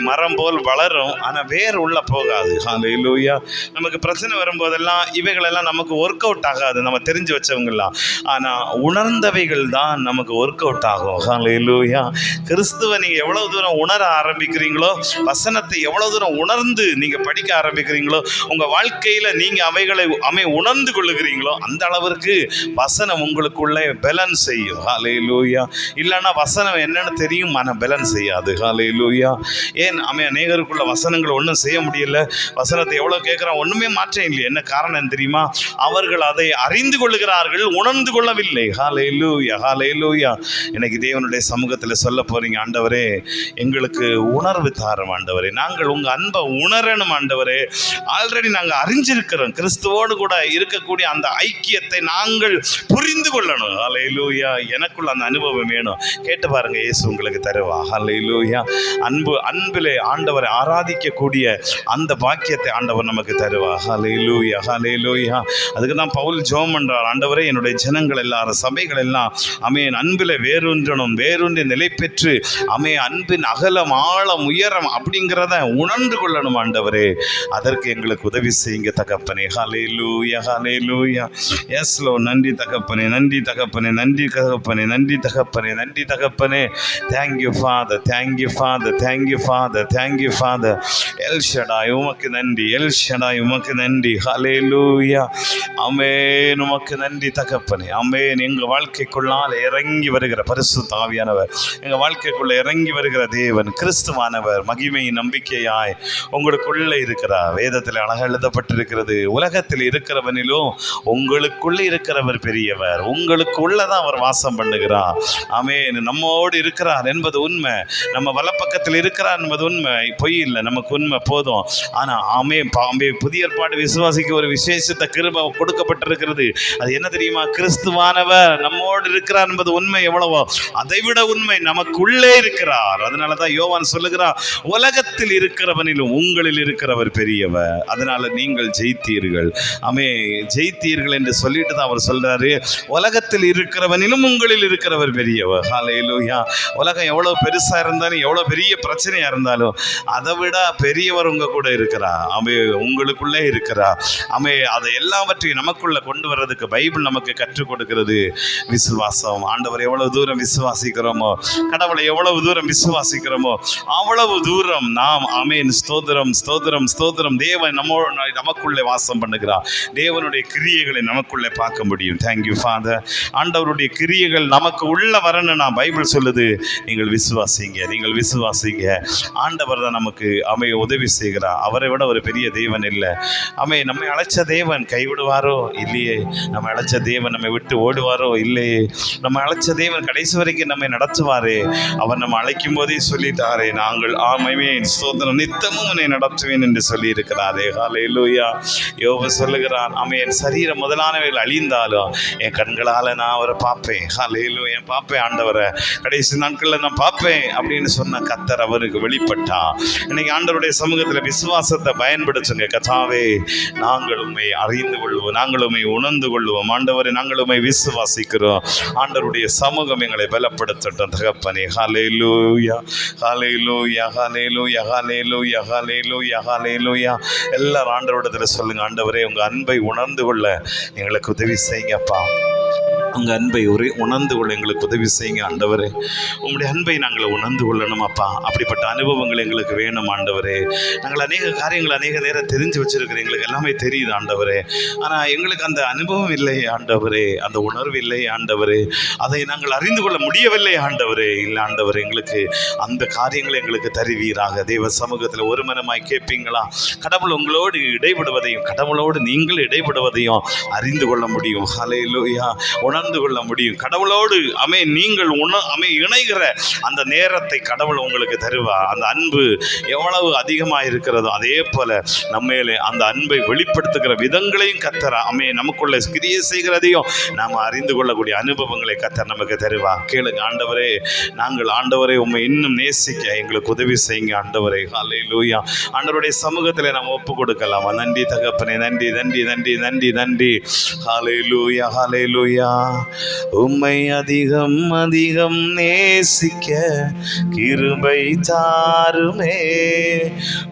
மரம் போல் வளரும், ஆனால் வேர் உள்ள போகாது. ஹல்லேலூயா. நமக்கு பிரச்சனை வரும்போதெல்லாம் இவைகளெல்லாம் நமக்கு ஒர்க் அவுட் ஆகாது, நம்ம தெரிஞ்சு வச்சவங்கலாம். ஆனால் உணர்ந்தவைகள் தான் நமக்கு ஒர்க் அவுட் ஆகும். ஹல்லேலூயா. கிறிஸ்துவை நீங்கள் எவ்வளோ தூரம் உணர ஆரம்பிக்கிறீங்களோ, வசனத்தை எவ்வளோ தூரம் உணர்ந்து நீங்கள் படிக்க ஆரம்பிக்கிறீங்களோ, உங்கள் வாழ்க்கையில் நீங்கள் அவைகளை உணர்ந்து கொள்ளுகிறீங்களோ, அந்த அளவிற்கு வசனம் உங்களுக்குள்ளே பலன் செய்யும். ஹல்லேலூயா. இல்லைன்னா வசனம் என்னன்னு தெரியும், ஆனால் பலன் செய்யாது. ஹல்லேலூயா. ஏன் அநேகருக்குள்ள வசனங்கள் ஒன்றும் செய்ய முடியல. வசனத்தை எவ்வளோ கேட்குறான், ஒன்றுமே மாற்றம் இல்லை. என்ன காரணம் தெரியுமா? அவர்கள் அதை அறிந்து கொள்ளுகிறார்கள், உணர்ந்து கொள்ளவில்லை. ஹல்லேலூயா. ஹல்லேலூயா. இன்னைக்கு தேவனுடைய சமூகத்தில் சொல்ல போறீங்க, ஆண்டவரே எங்களுக்கு உணர்வு தாரும் ஆண்டவரே, நாங்கள் உங்கள் அன்பை உணரணும் ஆண்டவரே. ஆல்ரெடி நாங்கள் அறிஞ்சிருக்கிறோம், கிறிஸ்துவோடு கூட இருக்கக்கூடிய அந்த ஐக்கியத்தை நாங்கள் புரிந்து கொள்ளணும். ஹல்லேலூயா. எனக்குள்ள அந்த அனுபவம் வேணும். கேட்டு பாருங்க, இயேசு உங்களுக்கு தருவா. ஹல்லேலூயா. அன்பிலே ஆண்டவரை ஆராதிக்கக்கூடிய அந்த பாக்கியத்தை ஆண்டவர் நமக்கு தருவா. ஹல்லேலூயா. ஹல்லேலூயா. அதுக்கு தான் பவுல் ஜெபம் பண்றார், ஆண்டவரே என்னுடைய ஜனங்கள் எல்லாரும், சபைகள் எல்லாம் அன்பில் வேரூன்றணும், வேரூன்றி நிலை பெற்று அன்பின் அகலம் ஆழம் உயரம் அப்படிங்கிறத உணர்ந்து கொள்ளணும் ஆண்டவரே. அதற்கு எங்களுக்கு உதவி செய்யுங்க தகப்பனே. ஹல்லேலூயா. ஹல்லேலூயா. Yes Lord. நன்றி தகப்பனே, நன்றி தகப்பனே, நன்றி தகப்பனே, நன்றி தகப்பனே, நன்றி தகப்பனே. Thank you father, thank you father, thank you father, thank you father. L Shaddai உமக்கு நன்றி, எல் ஷடாய் உமக்கு நன்றி. ஹல்லேலூயா. ஆமென். உமக்கு நன்றி தகப்பனே. ஆமென். எங்கள் வாழ்க்கைக்குள்ளால் இறங்கி வருகிற பரிசுத்த ஆவியானவர், எங்கள் வாழ்க்கைக்குள்ள இறங்கி வருகிற தேவன் கிறிஸ்துவானவர் மகிமையின் நம்பிக்கையாய் உங்களுக்குள்ளே இருக்கிறார். வேதத்தில் அழகாக எழுதப்பட்டிருக்கிறது, உலகத்தில் இருக்கிறவனிலும் உங்களுக்குள்ளே இருக்கிறவர் பெரியவர். உங்களுக்குள்ளதான் அவர் வாசம் பண்ணுகிறார். ஆமென். நம்மோடு இருக்கிறார் என்பது உண்மை, நம்ம வலப்பக்கத்தில் இருக்கிறார் என்பது உண்மை, பொய் இல்லை, நமக்கு உண்மை போதும். ஆனால் புதிய ஏற்பாடு விசுவாசிக்க ஒரு விசேஷத்தை கிருபை கொடுக்கப்பட்டிருக்கிறது. அது என்ன தெரியுமா? கிறிஸ்துவானவர் நம்மோடு இருக்கிறார் என்பது உண்மை எவ்வளவோ, அதைவிட உண்மை நமக்குள்ளே இருக்கிறார். அதனால தான் யோவான் சொல்லுகிறார், உலகத்தில் இருக்கிறவனிலும் உங்களில் இருக்கிறவர் பெரியவர், அதனால நீங்கள் ஜெயித்தீர்கள். ஜெயித்தீர்கள் என்று சொல்லிட்டு தான் அவர் சொல்றாரு, உலகத்தில் இருக்கிறவனிலும் உங்களில் இருக்கிறவர் பெரியவர். ஹல்லேலூயா. உலகம் எவ்வளவு பெருசா இருந்தாலும், எவ்வளவு பெரிய பிரச்சனையா இருந்தாலும், அதை விட பெரியவர் உங்க கூட இருக்கிறார். உங்களுக்குள்ளே இருக்கிறார். அதை எல்லாவற்றையும் நமக்குள்ள கொண்டு வர்றதுக்கு பைபிள் நமக்கு கற்றுக் கொடுக்கிறது விசுவாசம். ஆண்டவர் எவ்வளவு தூரம் விசுவாசிக்கிறோமோ, கடவுளை எவ்வளவு தூரம் விசுவாசிக்கிறோமோ, அவ்வளவு தூரம் நாம் ஸ்தோத்திரம் ஸ்தோத்திரம் ஸ்தோத்திரம். தேவன் நமக்குள்ளே வாசம் பண்ணுகிறார். தேவனுடைய கிரியைகளை நமக்குள்ளே பார்க்க முடியும். Thank you father. ஆண்டவருடைய கிரியைகள் நமக்கு உள்ள வரணும்னா பைபிள் சொல்லுது, நீங்கள் விசுவாசிங்க, நீங்கள் விசுவாசிங்க. ஆண்டவர் தான் நமக்கு உதவி செய்கிறார். அவரை விட ஒரு பெரிய தேவன் இல்லை. நம்மை அழைச்ச தேவன் கைவிடுவாரோ இல்லையே, நம்ம அழைச்ச தேவன் நம்மை விட்டு ஓடுவாரோ இல்லையே, நம்ம அழைச்ச தேவன் கடைசி வரைக்கும் நம்மை நடத்துவாரே. அவர் நம்ம அழைக்கும் போதே சொல்லிட்டாரே, நாங்கள் ஸ்தோத்திரம் நித்தமும் உன்னை நடத்துவேன் என்று சொல்லி இருக்கிறாரே. ஹல்லேலூயா. யோபு சொல்லுகிறான், என் சரீரம் முதலானவைகள் அழிந்தாலும் என் கண்களால் நான் அவரை பார்ப்பேன். ஹல்லேலூயா. பார்ப்பேன் ஆண்டவரை, கடைசி நாட்களில் நான் பார்ப்பேன் அப்படின்னு சொன்ன கர்த்தர் அவருக்கு வெளிப்பட்டா. இன்னைக்கு ஆண்டவருடைய சமூகத்தில் விசுவாசத்தை பயன்படுத்துங்க. கர்த்தாவே, நாங்கள் உம்மை அறிந்து கொள்வோம், நாங்கள் உம்மை உணர்ந்து கொள்வோம். ஆண்டவரை, நாங்கள் உம்மை விசுவாசிக்கிறோம். ஆண்டவருடைய சமூகம் எங்களை பலப்படுத்தட்டும் தகப்பனே. ஹல்லேலூயா. ஹல்லேலூயா. ஹல்லேலூயா. ஹல்லேலூயா. ஹல்லேலூயா. ஹல்லேலூயா. எல்லாரும் ஆண்டவரிடத்தில் சொல்லுங்க, ஆண்டவரே உங்கள் அன்பை உணர்ந்து கொள்ள எங்களுக்கு உதவி செய்யுங்கப்பா. உங்கள் அன்பை உணர்ந்து கொள்ள எங்களுக்கு உதவி செய்யுங்க ஆண்டவரே. உங்களுடைய அன்பை நாங்கள் உணர்ந்து கொள்ளணும் அப்பா. அப்படிப்பட்ட அனுபவங்கள் எங்களுக்கு வேணும் ஆண்டவரே. நாங்கள் அநேக காரியங்கள் அநேக நேரம் தெரிஞ்சு வச்சிருக்கிறோம், எங்களுக்கு எல்லாமே தெரியுது ஆண்டவரே. ஆனால் எங்களுக்கு அந்த அனுபவம் இல்லை ஆண்டவரே, அந்த உணர்வு இல்லை ஆண்டவரே, அதை நாங்கள் அறிந்து கொள்ள முடியவில்லை ஆண்டவரே. இல்லை ஆண்டவரே, எங்களுக்கு அந்த காரியங்களை எங்களுக்கு தருவீராக. தேவ சமூகத்தில் ஒரு மனமாய் கேட்பீங்களா? கடவுள் உங்களோடு இடைபடுவதையும், கடவுளோடு நீங்கள் இடைபடுவதையும் அறிந்து கொள்ள முடியும். ஹல்லேலூயா. உணர்ந்து கொள்ள முடியும். கடவுளோடு நீங்கள் இணைகிற அந்த நேரத்தை கடவுள் உங்களுக்கு தருவார். அந்த அன்பு எவ்வளவு அதிகமாக இருக்கிறதோ அதே போல நம்மேலே அந்த அன்பை வெளிப்படுத்துகிற விதங்களையும் கர்த்தர் நமக்குள்ள கிரியை செய்கிறதையும் நாம் அறிந்து கொள்ளக்கூடிய அனுபவங்களை கர்த்தர் நமக்கு தருவார். கேளுங்க, ஆண்டவரே, நாங்கள் ஆண்டவரே உம்மை இன்னும் நேசிக்க எங்களுக்கு உதவி செய்யுங்க ஆண்டவரே. ஹல்லேலூயா. ஆண்டவருடைய சமூகத்தில் நாம் ஒப்பு கொடுக்கலாம். நன்றி தகப்பனே, நன்றி நன்றி நன்றி நன்றி நன்றி. ஹல்லேலூயா ஹல்லேலூயா. உம்மை அதிகம் அதிகம் நேசிக்க கிருபை தாருமே.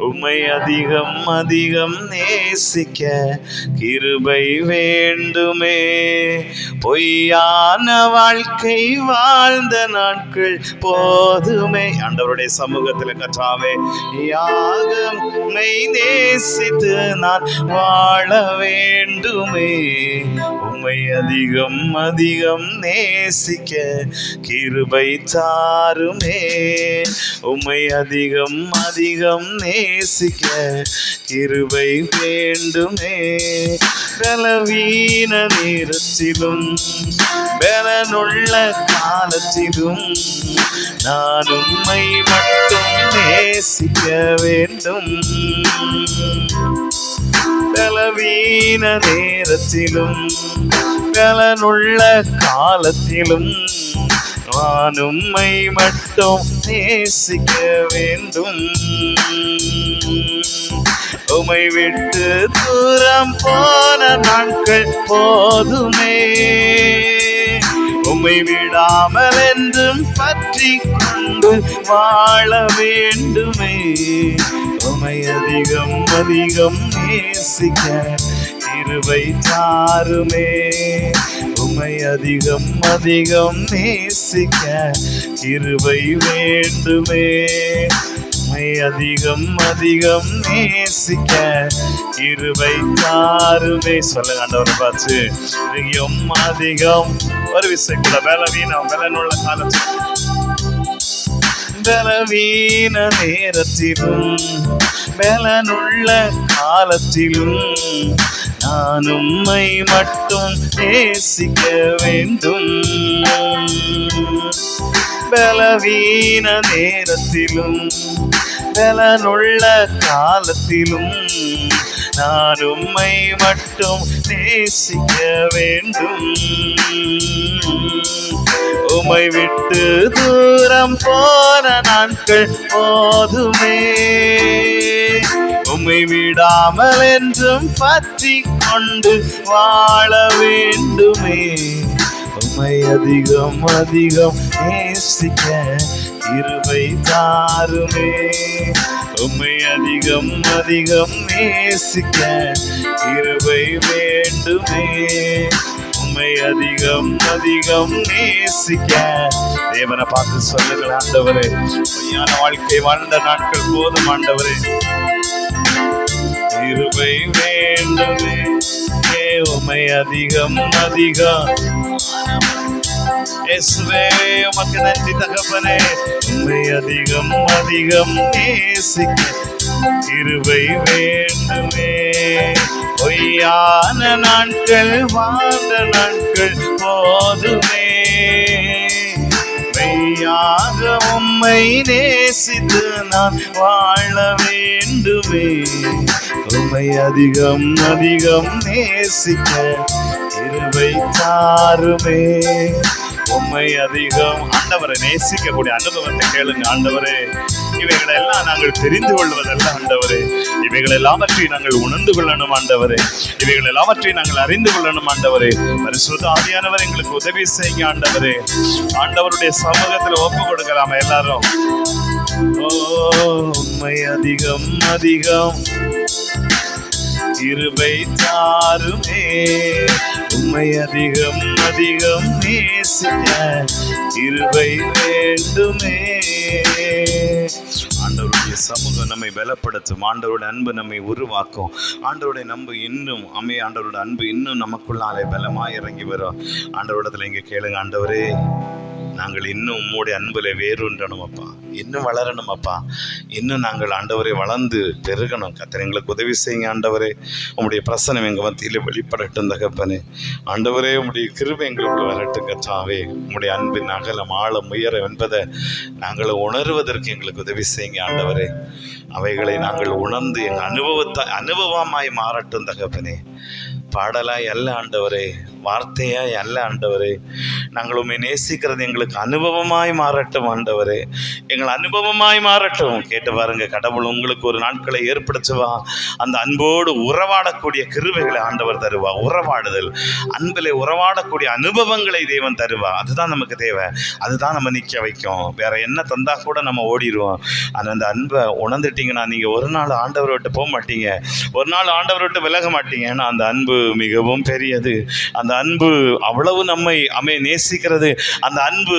உம்மை அதிகம் அதிகம் நேசிக்க கிருபை வேண்டுமே. பொய்யான வாழ்க்கை வாழ்ந்த நாட்கள் போதுமே. ஆண்டவருடைய சமூகத்தில் கர்த்தாவே, யாகமை நேசித்து நான் வாழ வேண்டுமே. உம்மை அதிகம் அதிகம் நேசிக்க கிருபை தாருமே. உம்மை அதிகம் அதிகம் நேசிக்க கிருபை வேண்டுமே. பலவீன நேரத்திலும் பலனுள்ள காலத்திலும் நான் உம்மை மட்டும் நேசிக்க வேண்டும். பலவீன நேரத்திலும் பலனுள்ள காலத்திலும் நான் உம்மை மட்டும் நேசிக்க வேண்டும். உம்மை விட்டு தூரம் போன நாட்கள் போதுமே. உம்மை விடாமல் என்றும் பற்றி கொண்டு வாழ வேண்டுமே. உம்மை அதிகம் அதிகம் நேசிக்க கிருபை தாருமே. உம்மை அதிகம் அதிகம் நேசிக்க கிருபை வேண்டுமே. உம்மை அதிகம் அதிகம் நேசிக்க கிருபை தாருமே. சொல்லுங்க ஆண்டவரை பார்த்து, அதிகம் அதிகம். ஒரு விஷயம் கூட, பலவீனம் பலனுள்ள காலத்தில் பலவீன நேரத்திலும் பலனுள்ள காலத்திலும் நான் உம்மை மட்டும் நேசிக்க வேண்டும். பலவீன நேரத்திலும் பலனுள்ள காலத்திலும் நான் உம்மை மட்டும் நேசிக்க வேண்டும். உம்மை விட்டு தூரம் போன நாட்கள் போதுமே. உம்மை விடாமல் என்றும் பற்றி கொண்டு வாழ வேண்டுமே. உம்மை அதிகம் அதிகம் நேசிக்க கிருபை தாருமே. உம்மை அதிகம் அதிகம் நேசிக்க கிருபை வேண்டுமே. உம்மை அதிகம் அதிகம் நேசிக்க. தேவனை பார்த்து சொல்லுங்கள், ஆண்டவரே, பொய்யான வாழ்க்கை வாழ்ந்த நாட்கள் போதும் ஆண்டவரே, கிருபை வேண்டுமே. உம்மை அதிகம் அதிகம். இயேசுவே, உமக்கு நன்றி தகப்பனே. உம்மை அதிகம் அதிகம் நேசிக்க கிருபை வேண்டுமே. பொய்யான நாட்கள் வாழ்ந்த நாட்கள் போதுமே. மெய்யாக உம்மை நேசித்து நான் வாழ வேண்டுமே. உம்மை அதிகம் அதிகம் நேசிக்க கிருபை தாருமே. உம்மை அதிகம். ஆண்டவரை நேசிக்கக்கூடிய அனுபவத்தை கேளுங்க. ஆண்டவரே, இவைகளை எல்லாம் நாங்கள் தெரிந்து கொள்வதல்ல ஆண்டவரே, இவைகள் எல்லாவற்றையும் நாங்கள் உணர்ந்து கொள்ளணும் ஆண்டவரே, இவைகள் எல்லாவற்றையும் நாங்கள் அறிந்து கொள்ளணும் ஆண்டவரே. பரிசுத்த ஆவியானவர் எங்களுக்கு உதவி செய்யுங்க ஆண்டவரே. ஆண்டவருடைய சமூகத்தில் ஒப்பு கொடுக்கலாமா எல்லாரும்? உம்மை அதிகம் அதிகம் கிருபை தாருமே. உம்மை அதிகம் அதிகம் நேசிக்க கிருபை வேண்டுமே. ஆண்டவருடைய சமூகம் நம்மை பலப்படுத்தும். ஆண்டவருடைய அன்பு நம்மை உருவாக்கும். ஆண்டவருடைய நம்பு இன்னும் ஆண்டவருடைய அன்பு இன்னும் நமக்குள்ளாலே பலமாய் இறங்கி வரும். ஆண்டவரிடத்துல இங்கே கேளுங்க, ஆண்டவரே, நாங்கள் இன்னும் உம்முடைய அன்பில் வேரூன்றணும் அப்பா, இன்னும் வளரணும் அப்பா, இன்னும் நாங்கள் ஆண்டவரை வளர்ந்து பெருகணும். கர்த்தர் எங்களுக்கு உதவி செய்யுங்க ஆண்டவரே. உம்முடைய பிரசனம் எங்கள் மத்தியில் வெளிப்படட்டும் தகப்பனே. ஆண்டவரே உம்முடைய கிருபை எங்களுக்கு வரட்டும் கர்த்தாவே. உம்முடைய அன்பின் அகலம் ஆழம் உயரம் என்பதை நாங்கள் உணர்வதற்கு எங்களுக்கு உதவி செய்யுங்க ஆண்டவரே. அவைகளை நாங்கள் உணர்ந்து எங்கள் அனுபவமாய் மாறட்டும் தகப்பனே. பாடலாய் அல்ல ஆண்டவரே, வார்த்தையாய் அல்ல ஆண்டவரே. நாங்கள் உம்மை நேசிக்கிறது எங்களுக்கு அனுபவமாய் மாறட்டும் ஆண்டவரே. எங்கள் அனுபவமாய் மாறட்டும். கேட்டு பாருங்க, கடவுள் உங்களுக்கு ஒரு நாட்களை ஏற்படுத்துவா. அந்த அன்போடு உறவாடக்கூடிய கிருபைகளை ஆண்டவர் தருவா. உறவாடுதல், அன்பிலே உறவாடக்கூடிய அனுபவங்களை தேவன் தருவா. அதுதான் நமக்கு தேவை. அதுதான் நம்ம நிற்க வைக்கும். வேற என்ன தந்தா கூட நம்ம ஓடிடுவோம். ஆனால் அந்த அன்பை உணர்ந்துட்டீங்கன்னா நீங்கள் ஒரு நாள் ஆண்டவரை விட்டு போக மாட்டீங்க, ஒரு நாள் ஆண்டவரை விட்டு விலக மாட்டீங்க. ஏன்னா அந்த அன்பு மிகவும் பெரியது. அந்த அன்பு அவ்வளவு நம்மை நேசிக்கிறது. அந்த அன்பு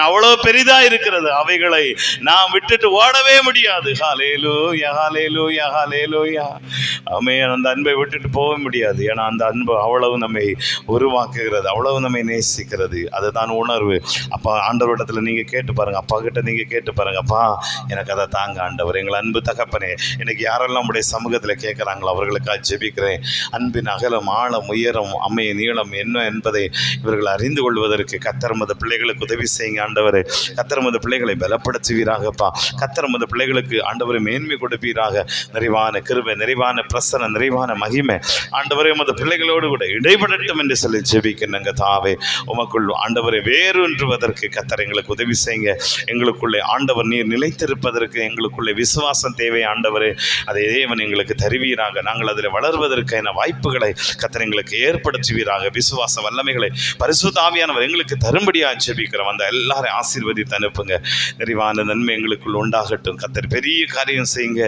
அவ்வளவு பெரிதா இருக்கிறது. அவைகளை நாம் விட்டுட்டு ஓடவே முடியாது. ஹல்லேலூயா, ஹல்லேலூயா, ஹல்லேலூயா. அந்த அன்பை விட்டுட்டு போக முடியாது. ஏன்னா அந்த அன்பு அவ்வளவு நம்மை உருவாக்குகிறது, அவ்வளவு நம்மை நேசிக்கிறது. அதுதான் உணர்வு. அப்பா ஆண்டவரிடத்துல நீங்க கேட்டு பாருங்க, அப்பா கிட்ட நீங்க கேட்டு பாருங்க, அப்பா எனக்கு அதை தாங்க ஆண்டவர். எங்கள் அன்பு தகப்பனே, இன்னைக்கு யாரெல்லாம் நம்முடைய சமூகத்தில் கேட்குறாங்களோ அவர்களுக்காக ஜெபிக்கிறேன். அன்பின் அகலம் ஆழம் உயரம் நீளம் என்ன என்பதை இவர்கள் அறிந்து கொள்வதற்கு கர்த்தர் உமது பிள்ளைகளுக்கு உதவி செய்யுங்க ஆண்டவரே. கர்த்தர் உமது பிள்ளைகளை பலப்படுத்துவீராகப்பா. கர்த்தர் உமது பிள்ளைகளுக்கு ஆண்டவரை மேன்மை கொடுப்பீராக. நிறைவான கிருபை, நிறைவான பிரசன்னம், நிறைவான மகிமை ஆண்டவரே உமது பிள்ளைகளோடு கூட இடைப்படட்டும் என்று சொல்லி ஜெபிக்கிறேங்க தாவே. உமக்குள் ஆண்டவரை வேரூன்றுவதற்கு கர்த்தர் எங்களுக்கு உதவி செய்யுங்க. எங்களுக்குள்ளே ஆண்டவர் நீர் நிலைத்திருப்பதற்கு எங்களுக்குள்ளே விசுவாசம் தேவை ஆண்டவரே. அதை தேவன் எங்களுக்கு தருவீராக. நாங்கள் அதில் வளர்வதற்கான வாய்ப்புகளை கர்த்தர் எங்களுக்கு ஏற்படுத்துவீராக. விசுவாச வல்லமைகளை பரிசுத்த ஆவியானவர் எங்களுக்கு தரும்படியாக ஜெபிக்கிறோம். அந்த எல்லாரையும் ஆசீர்வதித்து அனுப்புங்க. நிறைவான நன்மை எங்களுக்குள் உண்டாகட்டும். கர்த்தர் பெரிய காரியம் செய்யுங்க.